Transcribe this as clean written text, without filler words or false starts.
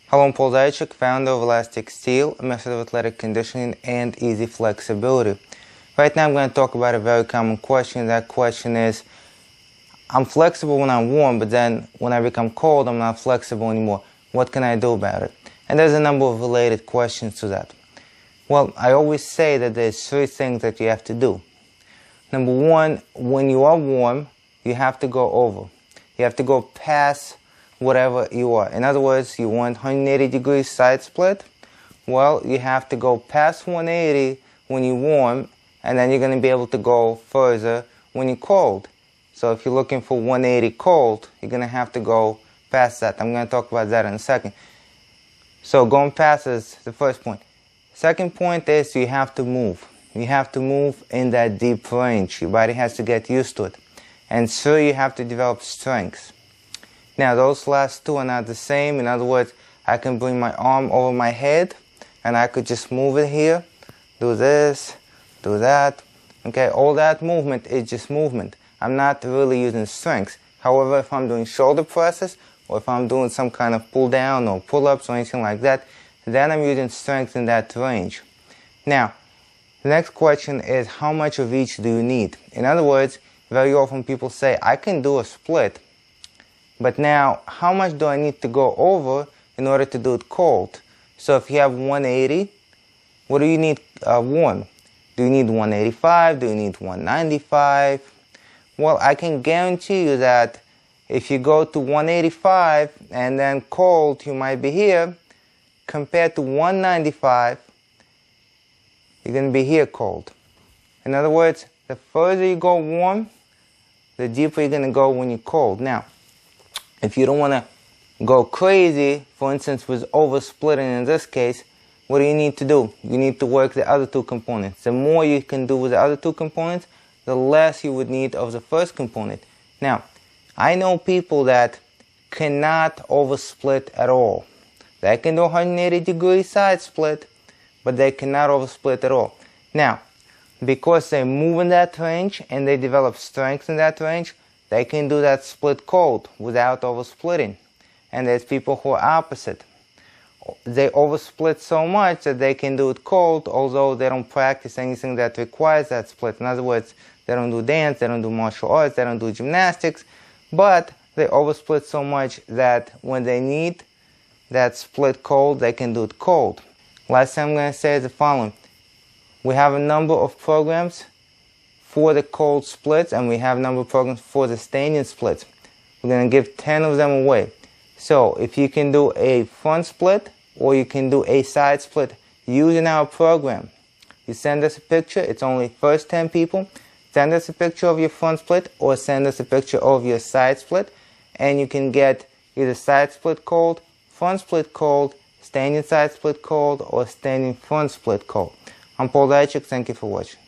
Hello, I'm Paul Zaychuk, founder of Elastic Steel, a method of athletic conditioning and easy flexibility. Right now I'm going to talk about a very common question. That question is, I'm flexible when I'm warm, but then when I become cold, I'm not flexible anymore. What can I do about it? And there's a number of related questions to that. Well, I always say that there's three things that you have to do. Number one, when you are warm, you have to go over. You have to go past whatever you are. In other words, you want 180 degrees side split. Well, you have to go past 180 when you're warm, and then you're going to be able to go further when you're cold. So if you're looking for 180 cold, you're going to have to go past that. I'm going to talk about that in a second. So going past is the first point. Second point is you have to move. You have to move in that deep range. Your body has to get used to it. And so you have to develop strength. Now, those last two are not the same. In other words, I can bring my arm over my head, and I could just move it here, do this, do that. Okay, all that movement is just movement. I'm not really using strength. However, if I'm doing shoulder presses, or if I'm doing some kind of pull down or pull-ups or anything like that, then I'm using strength in that range. Now, the next question is, how much of each do you need? In other words, very often people say, I can do a split, but now, how much do I need to go over in order to do it cold? So if you have 180, what do you need warm? Do you need 185? Do you need 195? Well, I can guarantee you that if you go to 185 and then cold, you might be here, compared to 195, you're going to be here cold. In other words, the further you go warm, the deeper you're going to go when you're cold. Now, if you don't want to go crazy, for instance, with oversplitting in this case, what do you need to do? You need to work the other two components. The more you can do with the other two components, the less you would need of the first component. Now, I know people that cannot oversplit at all. They can do 180 degree side split, but they cannot oversplit at all. Now, because they move in that range and they develop strength in that range, they can do that split cold without oversplitting. And there's people who are opposite. They oversplit so much that they can do it cold, although they don't practice anything that requires that split. In other words, they don't do dance, they don't do martial arts, they don't do gymnastics, but they oversplit so much that when they need that split cold, they can do it cold. Last thing I'm going to say is the following. We have a number of programs for the cold splits, and we have a number of programs for the standing splits. We're going to give 10 of them away. So if you can do a front split or you can do a side split using our program, you send us a picture. It's only first 10 people. Send us a picture of your front split or send us a picture of your side split, and you can get either side split cold, front split cold, standing side split cold, or standing front split cold. I'm Paul Zaychuk. Thank you for watching.